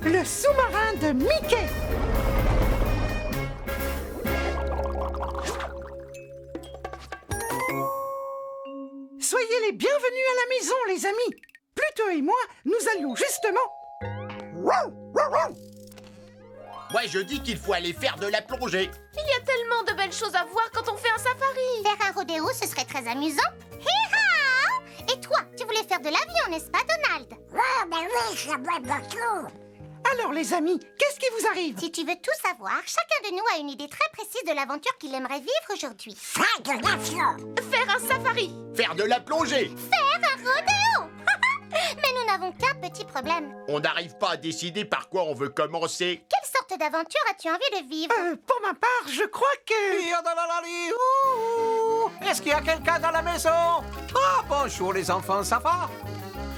le sous-marin de Mickey. Soyez les bienvenus à la maison, les amis. Pluto et moi, nous allions justement... Moi, je dis qu'il faut aller faire de la plongée. Il y a tellement de belles choses à voir quand on fait un safari. Faire un rodéo, ce serait très amusant. Hi-ha! Et toi, tu voulais faire de l'avion, n'est-ce pas, Donald? Ouais, ben oui, j'aimerais beaucoup. Alors, les amis, qu'est-ce qui vous arrive? Si tu veux tout savoir, chacun de nous a une idée très précise de l'aventure qu'il aimerait vivre aujourd'hui. Faire de l'avion. Faire un safari. Faire de la plongée. Faire un rodéo! Mais nous n'avons qu'un petit problème. On n'arrive pas à décider par quoi on veut commencer. Quelle sorte d'aventure as-tu envie de vivre? Pour ma part, je crois que... Est-ce qu'il y a quelqu'un dans la maison? Ah, bonjour les enfants, ça va?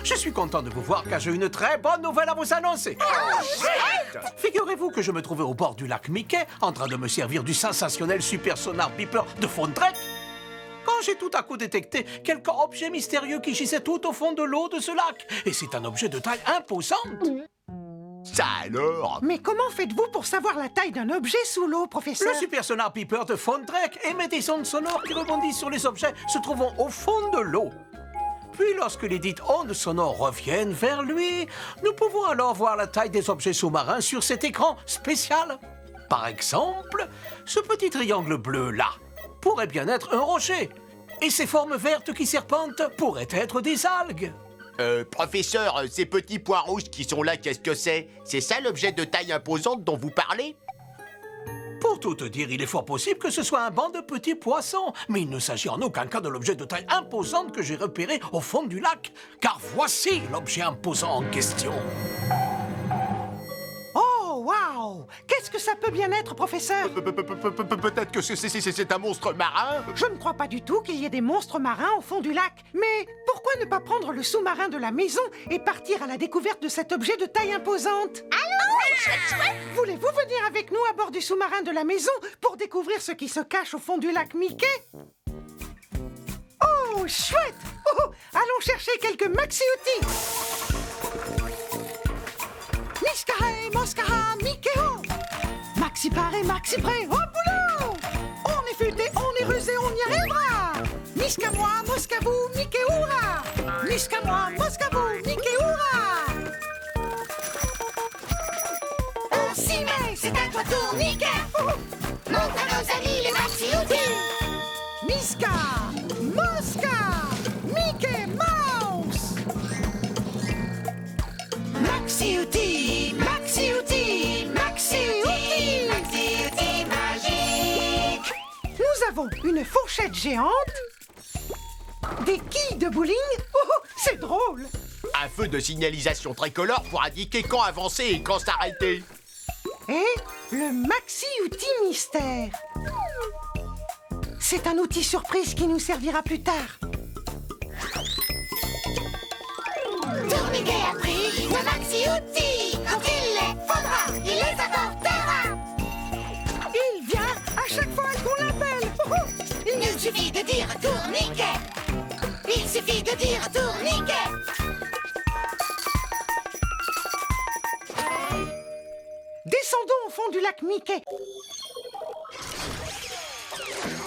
Je suis content de vous voir car j'ai une très bonne nouvelle à vous annoncer. Figurez-vous que je me trouvais au bord du lac Mickey en train de me servir du sensationnel super sonar beeper de Fondrek quand j'ai tout à coup détecté quelque objet mystérieux qui gisait tout au fond de l'eau de ce lac. Et c'est un objet de taille imposante. Ça alors? Mais comment faites-vous pour savoir la taille d'un objet sous l'eau, professeur? Le super sonar beeper de Fondrek émet des ondes sonores qui rebondissent sur les objets se trouvant au fond de l'eau. Puis, lorsque les dites ondes sonores reviennent vers lui, nous pouvons alors voir la taille des objets sous-marins sur cet écran spécial. Par exemple, ce petit triangle bleu-là pourrait bien être un rocher. Et ces formes vertes qui serpentent pourraient être des algues. Professeur, ces petits points rouges qui sont là, qu'est-ce que c'est? C'est ça l'objet de taille imposante dont vous parlez? Pour tout te dire, il est fort possible que ce soit un banc de petits poissons. Mais il ne s'agit en aucun cas de l'objet de taille imposante que j'ai repéré au fond du lac. Car voici l'objet imposant en question. Oh, waouh! Qu'est-ce que ça peut bien être, professeur? Peut-être que c'est un monstre marin? Je ne crois pas du tout qu'il y ait des monstres marins au fond du lac. Mais pourquoi ne pas prendre le sous-marin de la maison et partir à la découverte de cet objet de taille imposante? Voulez-vous venir avec nous à bord du sous-marin de la maison pour découvrir ce qui se cache au fond du lac Mickey? Oh, chouette! Oh, allons chercher quelques maxi-outils! Miscaret, Moscara, Mickey-o! Maxi paré, maxi prêt, au boulot! On est futé, on est rusé, on y arrivera! Misca moi, Mosca vous, Mickey-oura! Misca moi, Mosca vous, Mickey-oura! On s'y met, c'est à toi tour, Mickey! Montre à nos amis les maxi-outils! Misca, Mosca, Mickey Mouse! Maxi-outils, maxi-outils, maxi-outils! Maxi-outils magiques! Nous avons une fourchette géante, des quilles de bowling, oh, c'est drôle! Un feu de signalisation tricolore pour indiquer quand avancer et quand s'arrêter. Et le maxi-outil mystère. C'est un outil surprise qui nous servira plus tard. Tourniquet a pris le maxi-outils! Quand il les faudra, il les apportera! Il vient à chaque fois qu'on l'appelle. Oh, oh. Il suffit de dire tourniquet! Il suffit de dire tourniquet! Descendons au fond du lac Mickey.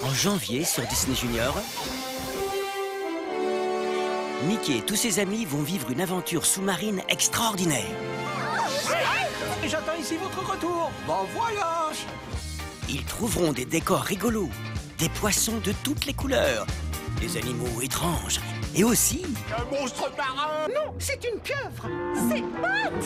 En janvier, sur Disney Junior, Mickey et tous ses amis vont vivre une aventure sous-marine extraordinaire. Et j'attends ici votre retour. Bon voyage! Ils trouveront des décors rigolos, des poissons de toutes les couleurs, des animaux étranges et aussi Un monstre marin? Non, c'est une pieuvre. C'est hot!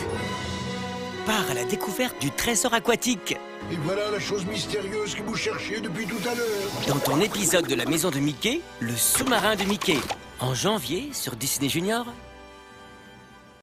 part à la découverte du trésor aquatique. Et voilà la chose mystérieuse que vous cherchiez depuis tout à l'heure. Dans ton épisode de la maison de Mickey, le sous-marin de Mickey. En janvier, sur Disney Junior.